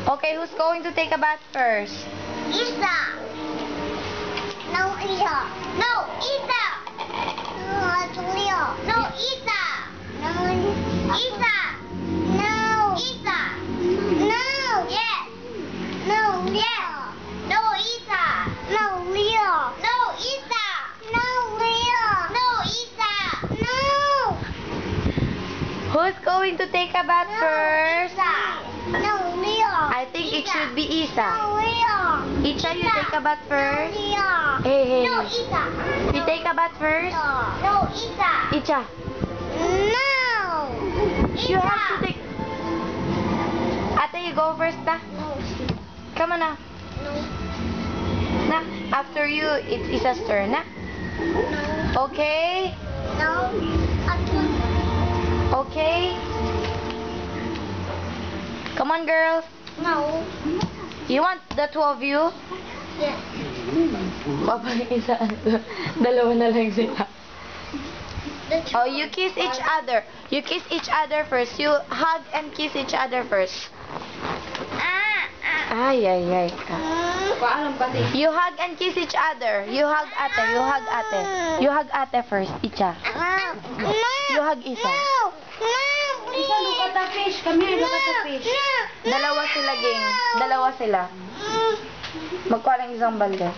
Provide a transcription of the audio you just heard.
Okay, who's going to take a bath first? Isa. No, Isa. No, Isa. Julia. No, Isa. No, Isa. No. Isa. No. Yes. No, yes. No, Isa. No, Leo. No, Isa. No, Leo. No, Isa. No. Who's going to take a bath first? Isa. No, Leo. I think it should be Isa. No, Leo. Icha, you take a bath first. Leo. Hey, hey. No, Isa. You take a bath first? No, Isa. Icha, No. you have to take... Ate, you go first na. No. Come on na. No. Na, after you, it's Isa's turn na. No. Okay? No. Okay? Come on, girls. No. You want the two of you? Yes. Papa, isa. Dalawa na lang sila. Oh, you kiss each other. You kiss each other first. You hug and kiss each other first. Ay, ay, ay. You hug and kiss each other. You hug ate. You hug ate. You hug ate first. Icha. No. You hug Isa. No. No. Isa, look at the fish. Come here, look at the fish. Dalawa sila, gang. Dalawa sila. Magkuha lang isang balde.